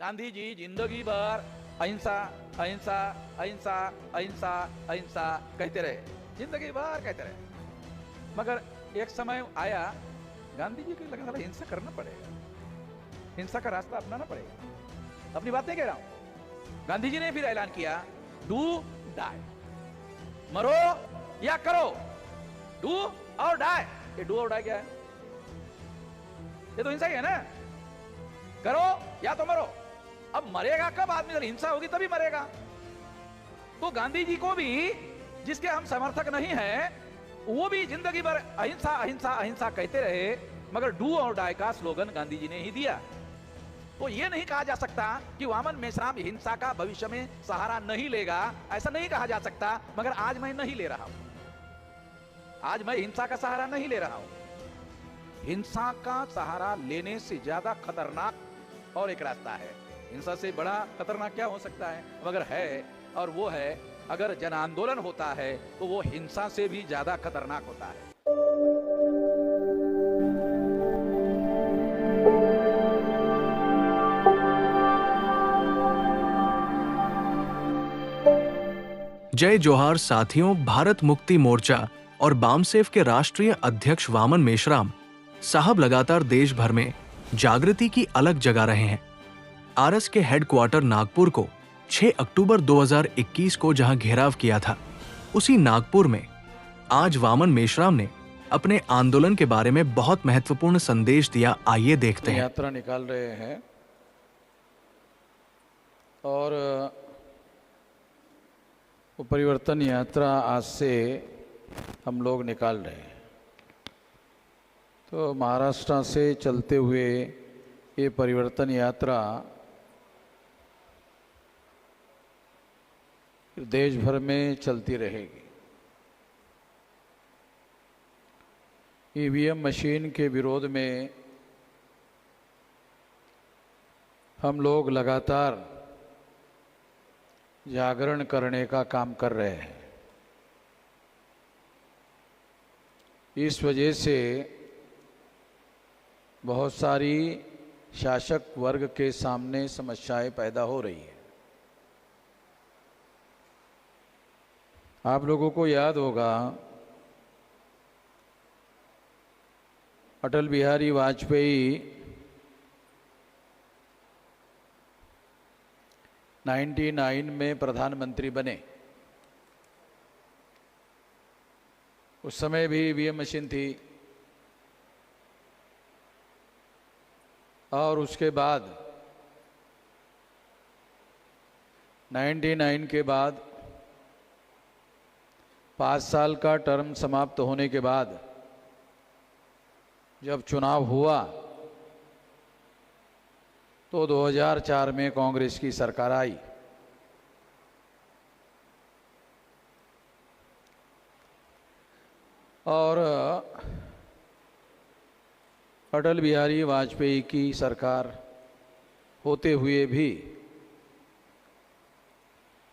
गांधी जी जिंदगी भर अहिंसा अहिंसा अहिंसा अहिंसा अहिंसा कहते रहे, जिंदगी भर कहते रहे। मगर एक समय आया, गांधी जी को लगा हिंसा करना पड़ेगा, हिंसा का रास्ता अपनाना पड़ेगा। अपनी बात नहीं कह रहा हूं। गांधी जी ने फिर ऐलान किया, डू डाई, मरो या करो, डू और डाई। ये डू और डाई क्या है? ये तो हिंसा ही है ना, करो या तो मरो। अब मरेगा कब आदमी? जब हिंसा होगी तभी मरेगा। तो गांधी जी को भी, जिसके हम समर्थक नहीं हैं, वो भी जिंदगी भर अहिंसा अहिंसा अहिंसा कहते रहे, मगर डू और डाई का स्लोगन गांधी जी ने ही दिया। तो ये नहीं कहा जा सकता कि वामन मेश्राम हिंसा का भविष्य में सहारा नहीं लेगा, ऐसा नहीं कहा जा सकता। मगर आज मैं नहीं ले रहा हूं, आज मैं हिंसा का सहारा नहीं ले रहा हूं। हिंसा का सहारा लेने से ज्यादा खतरनाक और एक रास्ता है। हिंसा से बड़ा खतरनाक क्या हो सकता है? मगर है, और वो है, अगर जन आंदोलन होता है तो वो हिंसा से भी ज्यादा खतरनाक होता है। जय जोहार साथियों। भारत मुक्ति मोर्चा और बामसेफ के राष्ट्रीय अध्यक्ष वामन मेश्राम साहब लगातार देश भर में जागृति की अलग जगा रहे हैं। आरएस के हेडक्वार्टर नागपुर को 6 अक्टूबर 2021 को जहां घेराव किया था, उसी नागपुर में आज वामन मेश्राम ने अपने आंदोलन के बारे में बहुत महत्वपूर्ण संदेश दिया। आइए देखते हैं। यात्रा निकाल रहे हैं और वो परिवर्तन यात्रा आज से हम लोग निकाल रहे हैं। तो महाराष्ट्र से चलते हुए ये परिवर्तन यात्रा देश भर में चलती रहेगी। ईवीएम मशीन के विरोध में हम लोग लगातार जागरण करने का काम कर रहे हैं। इस वजह से बहुत सारी शासक वर्ग के सामने समस्याएं पैदा हो रही है। आप लोगों को याद होगा, अटल बिहारी वाजपेयी 99 में प्रधानमंत्री बने। उस समय भी ईवीएम मशीन थी, और उसके बाद 99 के बाद 5 साल का टर्म समाप्त होने के बाद जब चुनाव हुआ तो 2004 में कांग्रेस की सरकार आई। और अटल बिहारी वाजपेयी की सरकार होते हुए भी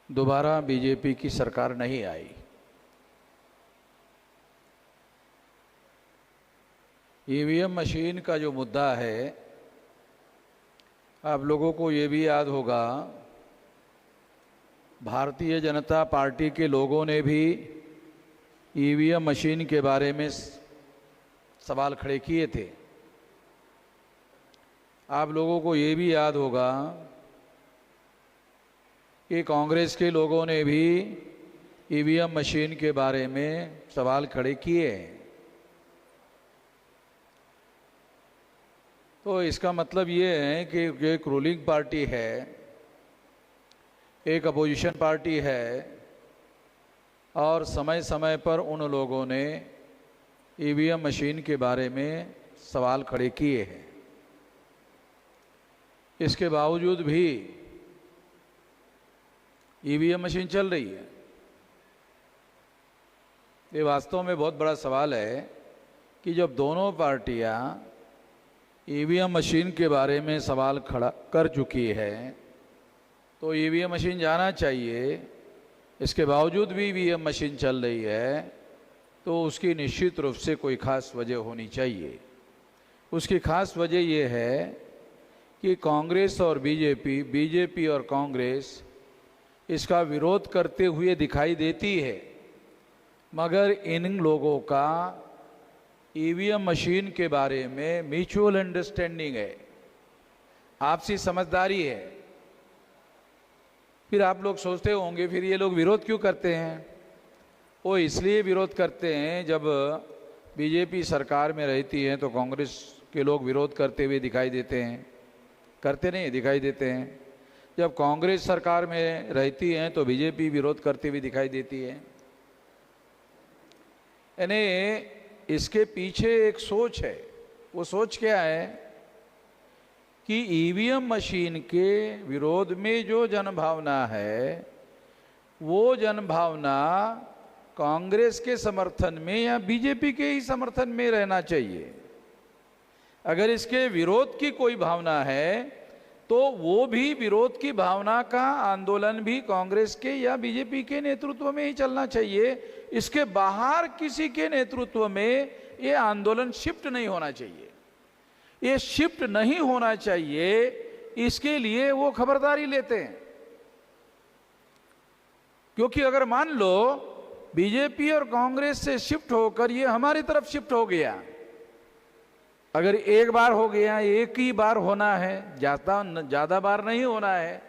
दोबारा बीजेपी की सरकार नहीं आई। ईवीएम मशीन का जो मुद्दा है, आप लोगों को ये भी याद होगा, भारतीय जनता पार्टी के लोगों ने भी ईवीएम मशीन के बारे में सवाल खड़े किए थे। आप लोगों को ये भी याद होगा कि कांग्रेस के लोगों ने भी ईवीएम मशीन के बारे में सवाल खड़े किए। तो इसका मतलब ये है कि एक रूलिंग पार्टी है, एक अपोजिशन पार्टी है, और समय समय पर उन लोगों ने ईवीएम मशीन के बारे में सवाल खड़े किए हैं। इसके बावजूद भी ईवीएम मशीन चल रही है। ये वास्तव में बहुत बड़ा सवाल है कि जब दोनों पार्टियां ईवीएम मशीन के बारे में सवाल खड़ा कर चुकी है तो ईवीएम मशीन जाना चाहिए। इसके बावजूद भी ईवीएम मशीन चल रही है तो उसकी निश्चित रूप से कोई खास वजह होनी चाहिए। उसकी खास वजह यह है कि कांग्रेस और बीजेपी और कांग्रेस इसका विरोध करते हुए दिखाई देती है, मगर इन लोगों का ईवीएम मशीन के बारे में म्यूचुअल अंडरस्टैंडिंग है, आपसी समझदारी है। फिर आप लोग सोचते होंगे फिर ये लोग विरोध क्यों करते हैं? वो इसलिए विरोध करते हैं, जब बीजेपी सरकार में रहती है तो कांग्रेस के लोग विरोध करते हुए दिखाई देते हैं, करते नहीं दिखाई देते हैं। जब कांग्रेस सरकार में रहती है तो बीजेपी विरोध करते हुए दिखाई देती है। यानी इसके पीछे एक सोच है। वो सोच क्या है कि ईवीएम मशीन के विरोध में जो जनभावना है, वो जनभावना कांग्रेस के समर्थन में या बीजेपी के ही समर्थन में रहना चाहिए। अगर इसके विरोध की कोई भावना है तो वो भी विरोध की भावना का आंदोलन भी कांग्रेस के या बीजेपी के नेतृत्व में ही चलना चाहिए। इसके बाहर किसी के नेतृत्व में ये आंदोलन शिफ्ट नहीं होना चाहिए। ये शिफ्ट नहीं होना चाहिए, इसके लिए वो खबरदारी लेते हैं। क्योंकि अगर मान लो बीजेपी और कांग्रेस से शिफ्ट होकर ये हमारी तरफ शिफ्ट हो गया, अगर एक बार हो गया, एक ही बार होना है, ज्यादा बार नहीं होना है,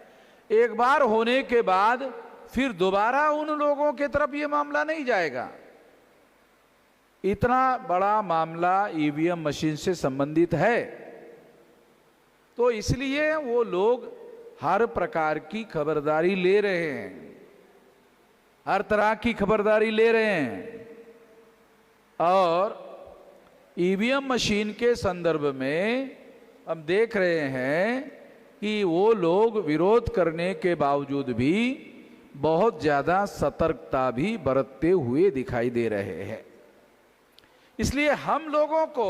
एक बार होने के बाद फिर दोबारा उन लोगों के तरफ ये मामला नहीं जाएगा। इतना बड़ा मामला ईवीएम मशीन से संबंधित है, तो इसलिए वो लोग हर प्रकार की खबरदारी ले रहे हैं, हर तरह की खबरदारी ले रहे हैं। और ईवीएम मशीन के संदर्भ में हम देख रहे हैं कि वो लोग विरोध करने के बावजूद भी बहुत ज्यादा सतर्कता भी बरतते हुए दिखाई दे रहे हैं। इसलिए हम लोगों को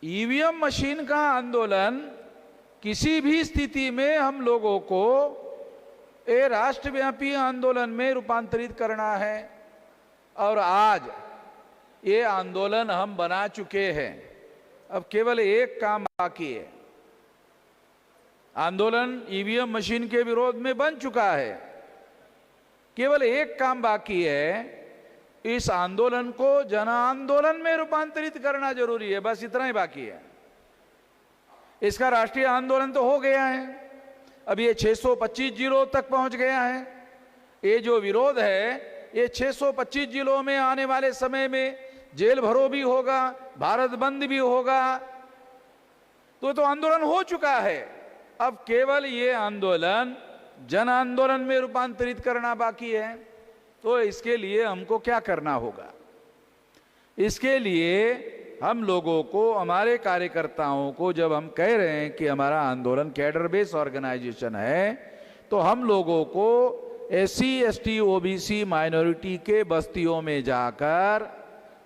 ईवीएम मशीन का आंदोलन किसी भी स्थिति में हम लोगों को ये राष्ट्रव्यापी आंदोलन में रूपांतरित करना है। और आज ये आंदोलन हम बना चुके हैं। अब केवल एक काम बाकी है। आंदोलन ईवीएम मशीन के विरोध में बन चुका है, केवल एक काम बाकी है, इस आंदोलन को जन आंदोलन में रूपांतरित करना जरूरी है। बस इतना ही बाकी है। इसका राष्ट्रीय आंदोलन तो हो गया है, अब ये 625 जिलों तक पहुंच गया है। ये जो विरोध है ये 625 जिलों में आने वाले समय में जेल भरो भी होगा, भारत बंद भी होगा, तो आंदोलन हो चुका है। अब केवल ये आंदोलन जन आंदोलन में रूपांतरित करना बाकी है। तो इसके लिए हमको क्या करना होगा? इसके लिए हम लोगों को, हमारे कार्यकर्ताओं को, जब हम कह रहे हैं कि हमारा आंदोलन कैडर बेस ऑर्गेनाइजेशन है, तो हम लोगों को SC ST OBC माइनॉरिटी के बस्तियों में जाकर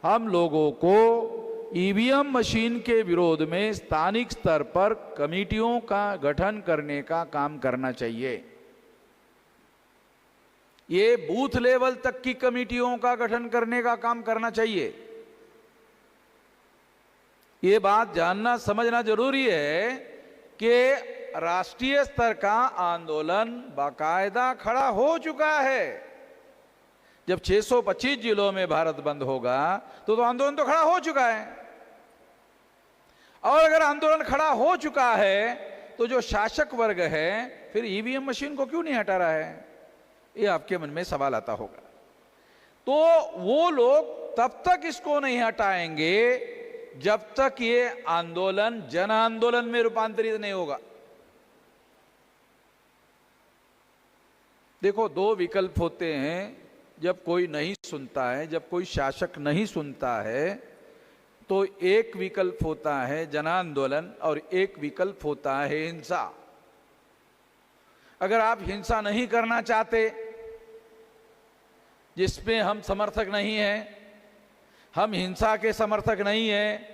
हम लोगों को ईवीएम मशीन के विरोध में स्थानिक स्तर पर कमेटियों का गठन करने का काम करना चाहिए। ये बूथ लेवल तक की कमेटियों का गठन करने का काम करना चाहिए। ये बात जानना समझना जरूरी है कि राष्ट्रीय स्तर का आंदोलन बाकायदा खड़ा हो चुका है। जब 625 जिलों में भारत बंद होगा तो आंदोलन तो खड़ा हो चुका है। और अगर आंदोलन खड़ा हो चुका है तो जो शासक वर्ग है फिर ईवीएम मशीन को क्यों नहीं हटा रहा है? ये आपके मन में सवाल आता होगा। तो वो लोग तब तक इसको नहीं हटाएंगे जब तक ये आंदोलन जन आंदोलन में रूपांतरित नहीं होगा। देखो, दो विकल्प होते हैं जब कोई नहीं सुनता है, जब कोई शासक नहीं सुनता है, तो एक विकल्प होता है जन आंदोलन और एक विकल्प होता है हिंसा। अगर आप हिंसा नहीं करना चाहते, जिसमें हम समर्थक नहीं हैं, हम हिंसा के समर्थक नहीं हैं,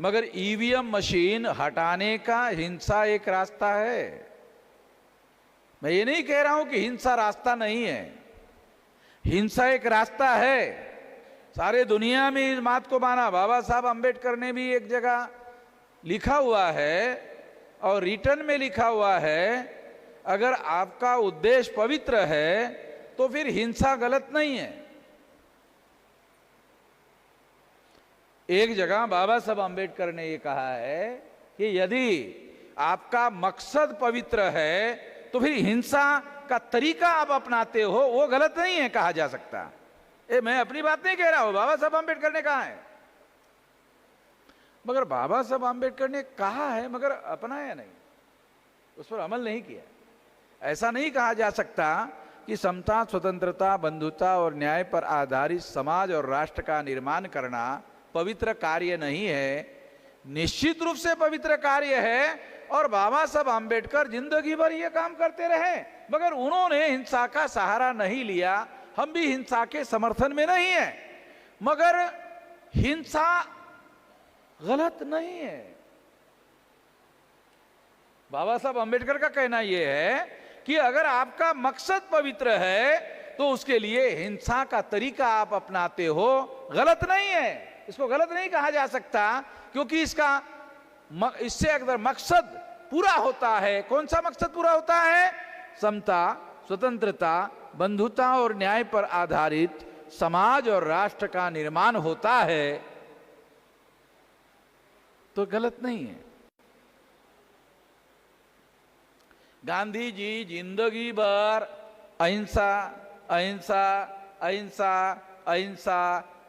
मगर ईवीएम मशीन हटाने का हिंसा एक रास्ता है। मैं ये नहीं कह रहा हूं कि हिंसा रास्ता नहीं है, हिंसा एक रास्ता है। सारे दुनिया में इस बात को माना। बाबा साहब अंबेडकर ने भी एक जगह लिखा हुआ है और रिटर्न में लिखा हुआ है, अगर आपका उद्देश्य पवित्र है तो फिर हिंसा गलत नहीं है। एक जगह बाबा साहब आम्बेडकर ने ये कहा है कि यदि आपका मकसद पवित्र है तो फिर हिंसा का तरीका आप अपनाते हो वो गलत नहीं है कहा जा सकता। मैं अपनी बात नहीं कह रहा हूं, बाबा साहब आम्बेडकर ने कहा है। मगर बाबा साहब आम्बेडकर ने कहा है मगर अपनाया नहीं, उस पर अमल नहीं किया। ऐसा नहीं कहा जा सकता कि समता, स्वतंत्रता, बंधुता और न्याय पर आधारित समाज और राष्ट्र का निर्माण करना पवित्र कार्य नहीं है। निश्चित रूप से पवित्र कार्य है और बाबा साहब आम्बेडकर जिंदगी भर ये काम करते रहे, मगर उन्होंने हिंसा का सहारा नहीं लिया। हम भी हिंसा के समर्थन में नहीं है, मगर हिंसा गलत नहीं है। बाबा साहब आम्बेडकर का कहना यह है कि अगर आपका मकसद पवित्र है तो उसके लिए हिंसा का तरीका आप अपनाते हो गलत नहीं है, इसको गलत नहीं कहा जा सकता, क्योंकि इससे अगर मकसद पूरा होता है, कौन सा मकसद पूरा होता है? समता, स्वतंत्रता, बंधुता और न्याय पर आधारित समाज और राष्ट्र का निर्माण होता है तो गलत नहीं है। गांधी जी जिंदगी भर अहिंसा अहिंसा अहिंसा अहिंसा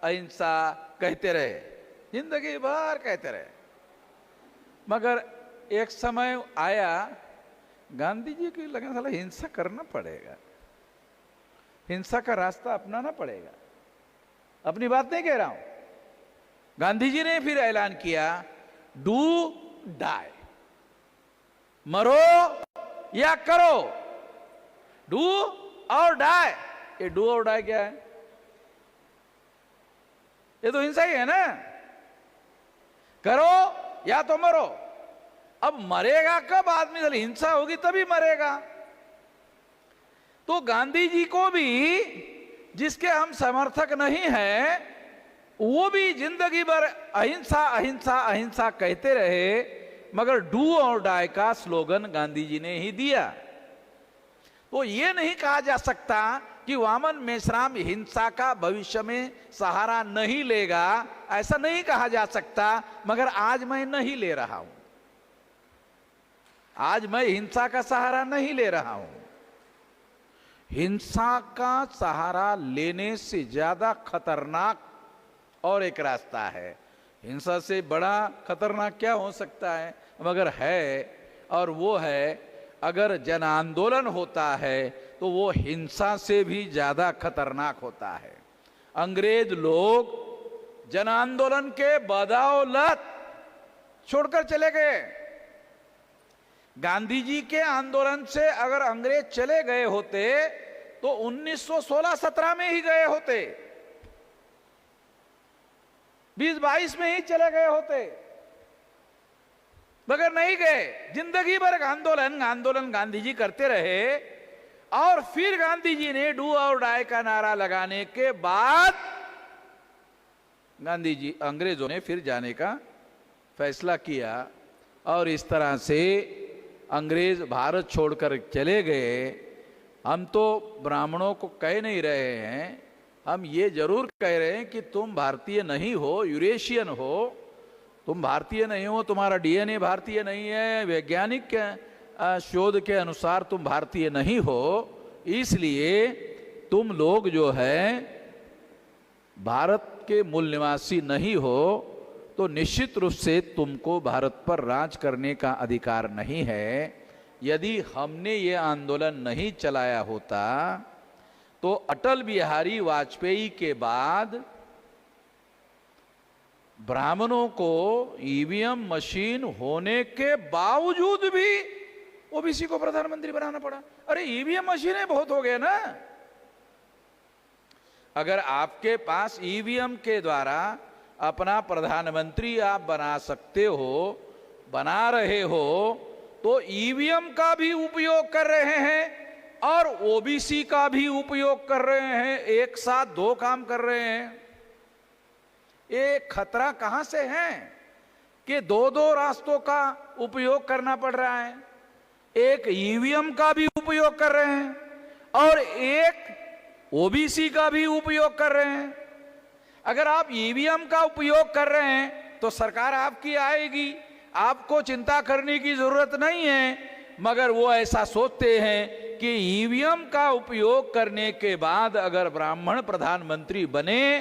अहिंसा कहते रहे, जिंदगी भर कहते रहे। मगर एक समय आया गांधी जी को लगा साला हिंसा करना पड़ेगा, हिंसा का रास्ता अपनाना पड़ेगा। अपनी बात नहीं कह रहा हूं। गांधी जी ने फिर ऐलान किया, डू डाई, मरो या करो, डू और डाई। ये डू और डाई क्या है? ये तो हिंसा ही है ना। करो या तो मरो। अब मरेगा कब आदमी? जब हिंसा होगी तभी मरेगा। तो गांधी जी को भी, जिसके हम समर्थक नहीं हैं, वो भी जिंदगी भर अहिंसा अहिंसा अहिंसा कहते रहे, मगर डू और डाई का स्लोगन गांधी जी ने ही दिया। तो ये नहीं कहा जा सकता कि वामन मेश्राम हिंसा का भविष्य में सहारा नहीं लेगा, ऐसा नहीं कहा जा सकता। मगर आज मैं नहीं ले रहा हूं, आज मैं हिंसा का सहारा नहीं ले रहा हूं। हिंसा का सहारा लेने से ज्यादा खतरनाक और एक रास्ता है। हिंसा से बड़ा खतरनाक क्या हो सकता है? मगर है, और वो है अगर जन आंदोलन होता है तो वो हिंसा से भी ज्यादा खतरनाक होता है। अंग्रेज लोग जन आंदोलन के बदौलत छोड़कर चले गए। गांधी जी के आंदोलन से अगर अंग्रेज चले गए होते तो 1916-17 में ही गए होते, 20-22 में ही चले गए होते, मगर नहीं गए। जिंदगी भर आंदोलन गांधी जी करते रहे। और फिर गांधी जी ने डू और डाई का नारा लगाने के बाद गांधी जी, अंग्रेजों ने फिर जाने का फैसला किया और इस तरह से अंग्रेज भारत छोड़कर चले गए। हम तो ब्राह्मणों को कह नहीं रहे हैं, हम ये जरूर कह रहे हैं कि तुम भारतीय नहीं हो, यूरेशियन हो। तुम भारतीय नहीं हो, तुम्हारा डीएनए भारतीय नहीं है, वैज्ञानिक शोध के अनुसार तुम भारतीय नहीं हो, इसलिए तुम लोग जो है भारत के मूल निवासी नहीं हो, तो निश्चित रूप से तुमको भारत पर राज करने का अधिकार नहीं है। यदि हमने ये आंदोलन नहीं चलाया होता तो अटल बिहारी वाजपेयी के बाद ब्राह्मणों को ईवीएम मशीन होने के बावजूद भी ओबीसी को प्रधानमंत्री बनाना पड़ा। अरे ईवीएम मशीनें बहुत हो गए ना। अगर आपके पास ईवीएम के द्वारा अपना प्रधानमंत्री आप बना सकते हो, बना रहे हो, तो ईवीएम का भी उपयोग कर रहे हैं और ओबीसी का भी उपयोग कर रहे हैं, एक साथ दो काम कर रहे हैं। ये खतरा कहां से है? कि दो दो रास्तों का उपयोग करना पड़ रहा है। एक ईवीएम का भी उपयोग कर रहे हैं और एक ओबीसी का भी उपयोग कर रहे हैं। अगर आप ईवीएम का उपयोग कर रहे हैं तो सरकार आपकी आएगी, आपको चिंता करने की जरूरत नहीं है। मगर वो ऐसा सोचते हैं कि ईवीएम का उपयोग करने के बाद अगर ब्राह्मण प्रधानमंत्री बने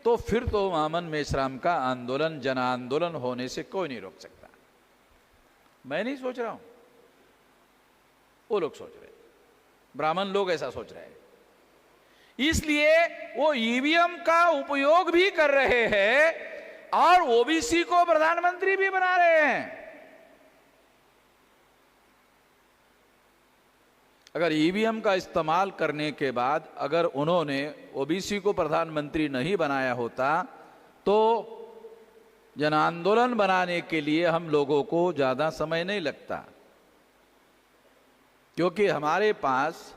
तो फिर तो वामन मेश्राम का आंदोलन जन आंदोलन होने से कोई नहीं रोक सकता। मैं नहीं सोच रहा हूं, वो लोग सोच रहे हैं, ब्राह्मण लोग ऐसा सोच रहे हैं। इसलिए वो ईवीएम का उपयोग भी कर रहे हैं और ओबीसी को प्रधानमंत्री भी बना रहे हैं। अगर ईवीएम का इस्तेमाल करने के बाद अगर उन्होंने ओबीसी को प्रधानमंत्री नहीं बनाया होता तो जन आंदोलन बनाने के लिए हम लोगों को ज्यादा समय नहीं लगता, क्योंकि हमारे पास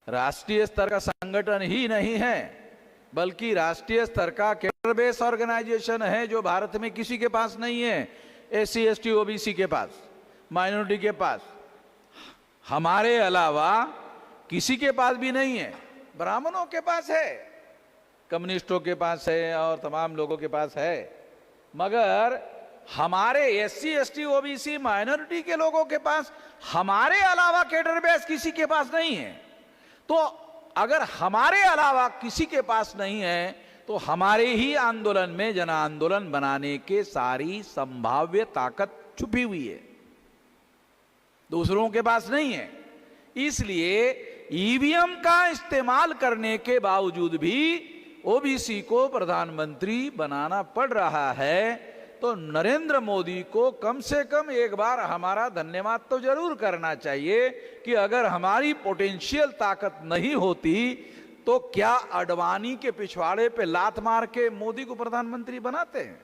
राष्ट्रीय स्तर का संगठन ही नहीं है, बल्कि राष्ट्रीय स्तर का कैडर बेस ऑर्गेनाइजेशन है जो भारत में किसी के पास नहीं है। एससी एसटी ओबीसी के पास, माइनॉरिटी के पास, हमारे अलावा किसी के पास भी नहीं है। ब्राह्मणों के पास है, कम्युनिस्टों के पास है और तमाम लोगों के पास है, मगर हमारे एससी एसटी ओबीसी माइनॉरिटी के लोगों के पास हमारे अलावा कैडर बेस किसी के पास नहीं है। तो अगर हमारे अलावा किसी के पास नहीं है तो हमारे ही आंदोलन में जन आंदोलन बनाने के सारी संभाव्य ताकत छुपी हुई है, दूसरों के पास नहीं है। इसलिए ईवीएम का इस्तेमाल करने के बावजूद भी ओबीसी को प्रधानमंत्री बनाना पड़ रहा है। तो नरेंद्र मोदी को कम से कम एक बार हमारा धन्यवाद तो जरूर करना चाहिए कि अगर हमारी पोटेंशियल ताकत नहीं होती तो क्या अडवाणी के पिछवाड़े पे लात मार के मोदी को प्रधानमंत्री बनाते हैं?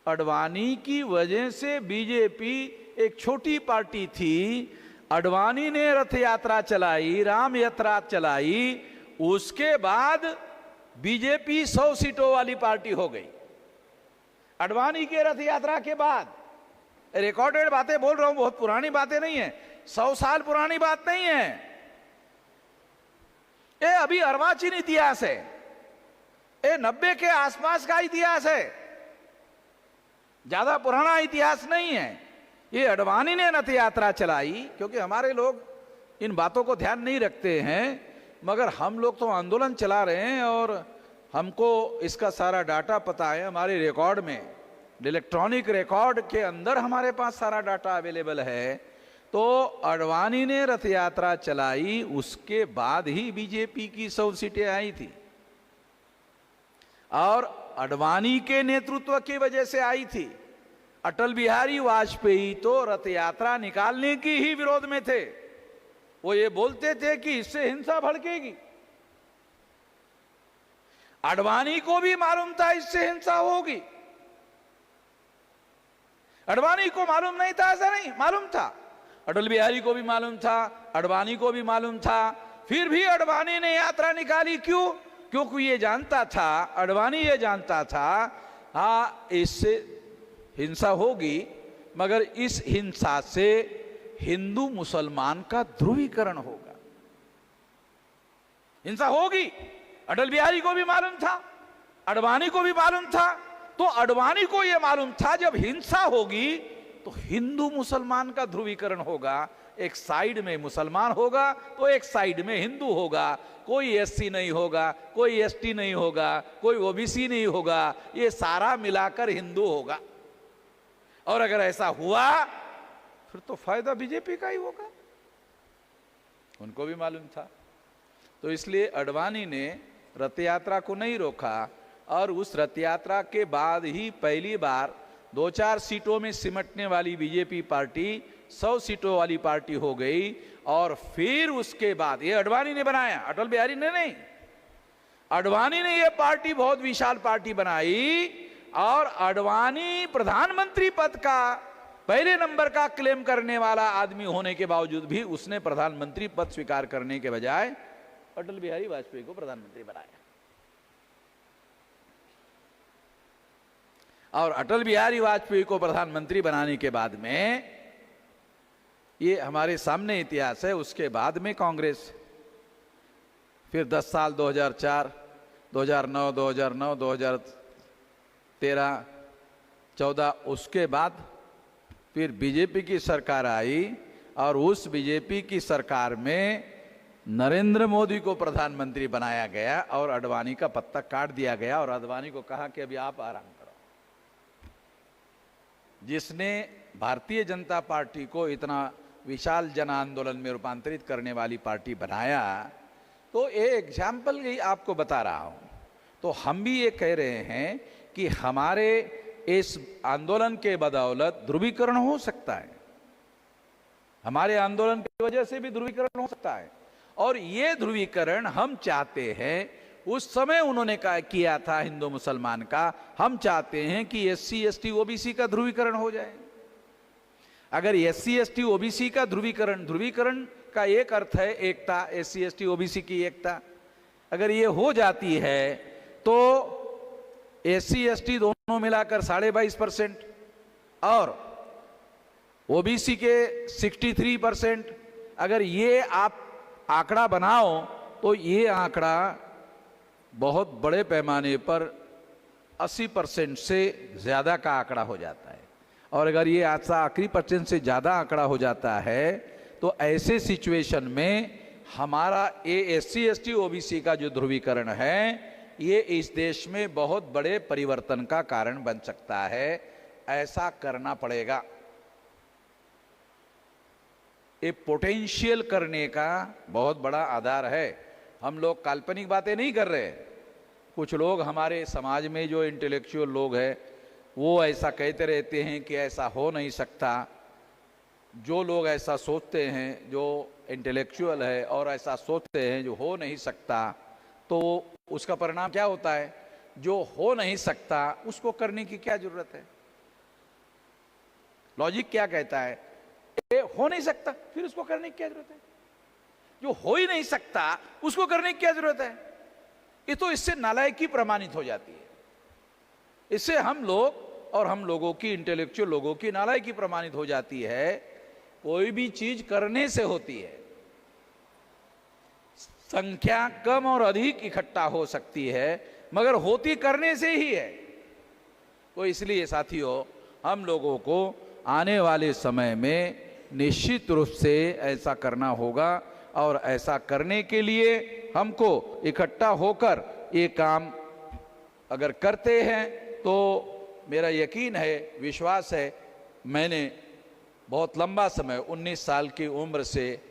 अडवाणी की वजह से बीजेपी एक छोटी पार्टी थी, अडवाणी ने रथ यात्रा चलाई, राम यात्रा चलाई, उसके बाद बीजेपी 100 सीटों वाली पार्टी हो गई। अडवाणी के रथ यात्रा के बाद, रिकॉर्डेड बातें बोल रहा हूं, बहुत पुरानी बातें नहीं है, 100 साल पुरानी बात नहीं है, ये अभी अर्वाचीन इतिहास है, ये 90 के आसपास का इतिहास है, ज्यादा पुराना इतिहास नहीं है। ये अडवाणी ने रथ यात्रा चलाई, क्योंकि हमारे लोग इन बातों को ध्यान नहीं रखते हैं, मगर हम लोग तो आंदोलन चला रहे हैं और हमको इसका सारा डाटा पता है। हमारे रिकॉर्ड में, इलेक्ट्रॉनिक रिकॉर्ड के अंदर हमारे पास सारा डाटा अवेलेबल है। तो अडवाणी ने रथ यात्रा चलाई, उसके बाद ही बीजेपी की 100 सीटें आई थी और अडवाणी के नेतृत्व की वजह से आई थी। अटल बिहारी वाजपेयी तो रथ यात्रा निकालने की ही विरोध में थे, वो ये बोलते थे कि इससे हिंसा भड़केगी। अडवाणी को भी मालूम था इससे हिंसा होगी, अडवाणी को मालूम नहीं था ऐसा नहीं, मालूम था, अटल बिहारी को भी मालूम था, अडवाणी को भी मालूम था, फिर भी अडवाणी ने यात्रा निकाली। क्यों? क्योंकि ये जानता था, अडवाणी ये जानता था, हाँ इससे हिंसा होगी, मगर इस हिंसा से हिंदू मुसलमान का ध्रुवीकरण होगा, हिंसा होगी। अटल बिहारी को भी मालूम था, अडवाणी को भी मालूम था। तो अडवाणी को यह मालूम था जब हिंसा होगी तो हिंदू मुसलमान का ध्रुवीकरण होगा, एक साइड में मुसलमान होगा तो एक साइड में हिंदू होगा, कोई एससी नहीं होगा, कोई एसटी नहीं होगा, कोई ओबीसी नहीं होगा, ये सारा मिलाकर हिंदू होगा। और अगर ऐसा हुआ फिर तो फायदा बीजेपी का ही होगा, उनको भी मालूम था। तो इसलिए अडवाणी ने रथ यात्रा को नहीं रोका और उस रथ यात्रा के बाद ही पहली बार 2-4 सीटों में सिमटने वाली बीजेपी पार्टी 100 सीटों वाली पार्टी हो गई। और फिर उसके बाद ये अडवाणी ने बनाया, अटल बिहारी ने नहीं, अडवाणी ने ये पार्टी बहुत विशाल पार्टी बनाई और अडवाणी प्रधानमंत्री पद का पहले नंबर का क्लेम करने वाला आदमी होने के बावजूद भी उसने प्रधानमंत्री पद स्वीकार करने के बजाय अटल बिहारी वाजपेयी को प्रधानमंत्री बनाया। और अटल बिहारी वाजपेयी को प्रधानमंत्री बनाने के बाद में, ये हमारे सामने इतिहास है, उसके बाद में कांग्रेस, फिर 10 साल 2004, 2009, 2009, 2013, 14, उसके बाद फिर बीजेपी की सरकार आई और उस बीजेपी की सरकार में नरेंद्र मोदी को प्रधानमंत्री बनाया गया और आडवाणी का पत्ता काट दिया गया और आडवाणी को कहा कि अभी आप आराम करो। जिसने भारतीय जनता पार्टी को इतना विशाल जन आंदोलन में रूपांतरित करने वाली पार्टी बनाया, तो ये एग्जाम्पल ही आपको बता रहा हूं। तो हम भी ये कह रहे हैं कि हमारे इस आंदोलन के बदौलत ध्रुवीकरण हो सकता है, हमारे आंदोलन की वजह से भी ध्रुवीकरण हो सकता है। और ये ध्रुवीकरण हम चाहते हैं, उस समय उन्होंने किया था हिंदू मुसलमान का, हम चाहते हैं कि SC ST OBC का ध्रुवीकरण हो जाए। अगर SC ST OBC का ध्रुवीकरण का एक अर्थ है एकता, SC ST OBC की एकता, अगर ये हो जाती है तो SC ST दोनों मिलाकर 22.5% और OBC के 63%, अगर ये आप आंकड़ा बनाओ तो ये आंकड़ा बहुत बड़े पैमाने पर 80% से ज्यादा का आंकड़ा हो जाता है। और अगर ये आखिरी % से ज्यादा आंकड़ा हो जाता है तो ऐसे सिचुएशन में हमारा ये SC ST OBC का जो ध्रुवीकरण है, ये इस देश में बहुत बड़े परिवर्तन का कारण बन सकता है। ऐसा करना पड़ेगा। ये पोटेंशियल करने का बहुत बड़ा आधार है। हम लोग काल्पनिक बातें नहीं कर रहे। कुछ लोग हमारे समाज में जो इंटेलेक्चुअल लोग हैं वो ऐसा कहते रहते हैं कि ऐसा हो नहीं सकता। जो लोग ऐसा सोचते हैं, जो इंटेलेक्चुअल है और ऐसा सोचते हैं जो हो नहीं सकता, तो उसका परिणाम क्या होता है? जो हो नहीं सकता उसको करने की क्या जरूरत है? लॉजिक क्या कहता है? ये हो नहीं सकता, फिर उसको करने की क्या जरूरत है? जो हो ही नहीं सकता उसको करने की क्या जरूरत है? ये तो इससे नालायकी प्रमाणित हो जाती है। इससे हम लोग और हम लोगों की, इंटेलेक्चुअल लोगों की नालायकी प्रमाणित हो जाती है। कोई भी चीज करने से होती है। संख्या कम और अधिक इकट्ठा हो सकती है, मगर होती करने से ही है। तो इसलिए साथियों, हम लोगों को आने वाले समय में निश्चित रूप से ऐसा करना होगा और ऐसा करने के लिए हमको इकट्ठा होकर ये काम अगर करते हैं तो मेरा यकीन है, विश्वास है, मैंने बहुत लंबा समय 19 साल की उम्र से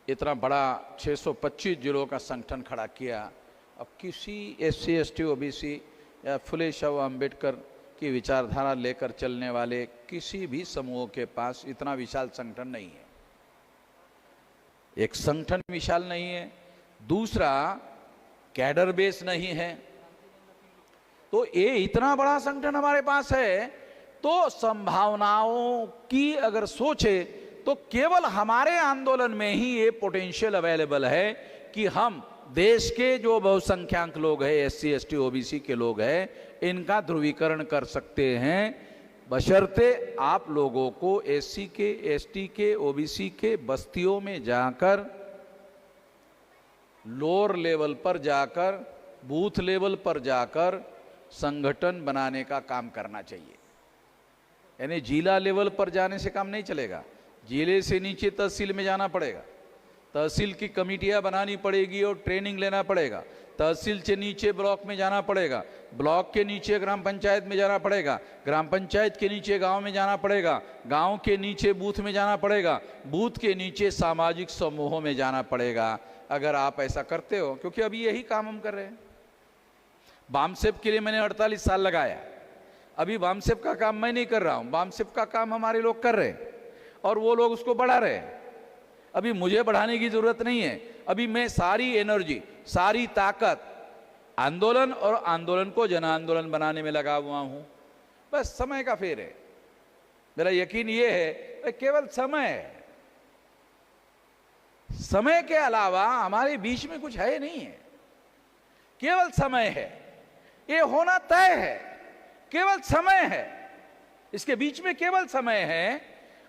इतना बड़ा 625 जिलों का संगठन खड़ा किया। अब किसी SC ST OBC या फुले शाह अम्बेडकर की विचारधारा लेकर चलने वाले किसी भी समूह के पास इतना विशाल संगठन नहीं है। एक संगठन विशाल नहीं है, दूसरा कैडर बेस नहीं है। तो ये इतना बड़ा संगठन हमारे पास है, तो संभावनाओं की अगर सोचे तो केवल हमारे आंदोलन में ही ये पोटेंशियल अवेलेबल है कि हम देश के जो बहुसंख्यक लोग हैं, SC ST OBC के लोग हैं, इनका ध्रुवीकरण कर सकते हैं, बशर्ते आप लोगों को SC के, ST के, OBC के बस्तियों में जाकर, लोअर लेवल पर जाकर, बूथ लेवल पर जाकर संगठन बनाने का काम करना चाहिए। यानी जिला लेवल पर जाने से काम नहीं चलेगा। जिले से नीचे तहसील में जाना पड़ेगा, तहसील की कमेटियां बनानी पड़ेगी और ट्रेनिंग लेना पड़ेगा। तहसील से नीचे ब्लॉक में जाना पड़ेगा, ब्लॉक के नीचे ग्राम पंचायत में जाना पड़ेगा, ग्राम पंचायत के नीचे गांव में जाना पड़ेगा, गांव के नीचे बूथ में जाना पड़ेगा, बूथ के नीचे सामाजिक समूहों में जाना पड़ेगा। अगर आप ऐसा करते हो, क्योंकि अभी यही काम हम कर रहे हैं। बामसेप के लिए मैंने 48 साल लगाया। अभी बामसेप का काम मैं नहीं कर रहा हूं, बामसेप का काम हमारे लोग कर रहे हैं और वो लोग उसको बढ़ा रहे हैं। अभी मुझे बढ़ाने की जरूरत नहीं है। अभी मैं सारी एनर्जी, सारी ताकत आंदोलन और आंदोलन को जन आंदोलन बनाने में लगा हुआ हूं। बस समय का फेर है। मेरा यकीन ये है केवल समय है। समय के अलावा हमारे बीच में कुछ है नहीं है, केवल समय है। ये होना तय है केवल समय है, इसके बीच में केवल समय है,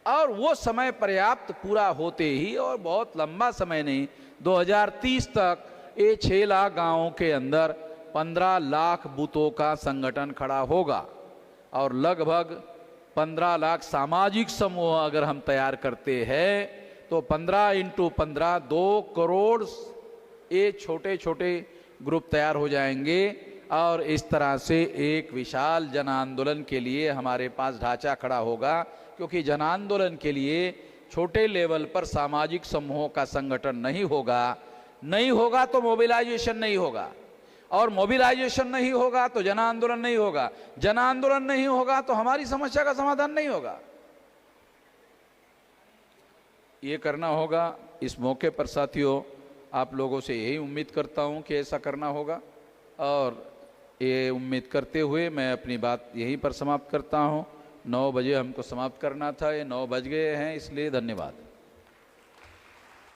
और वो समय पर्याप्त पूरा होते ही, और बहुत लंबा समय नहीं, 2030 तक ये 6 लाख गांवों के अंदर 15 लाख बूथों का संगठन खड़ा होगा, और लगभग 15 लाख सामाजिक समूह अगर हम तैयार करते हैं तो 15 × 15 2 करोड़ ये छोटे छोटे ग्रुप तैयार हो जाएंगे, और इस तरह से एक विशाल जन आंदोलन के लिए हमारे पास ढांचा खड़ा होगा। क्योंकि जन आंदोलन के लिए छोटे लेवल पर सामाजिक समूहों का संगठन नहीं होगा तो मोबिलाइजेशन नहीं होगा, और मोबिलाइजेशन नहीं होगा तो जन आंदोलन नहीं होगा, जन आंदोलन नहीं होगा तो हमारी समस्या का समाधान नहीं होगा। ये करना होगा। इस मौके पर साथियों, आप लोगों से यही उम्मीद करता हूं कि ऐसा करना होगा, और ये उम्मीद करते हुए मैं अपनी बात यहीं पर समाप्त करता हूं। 9 बजे हमको समाप्त करना था, ये 9 बज गए हैं, इसलिए धन्यवाद।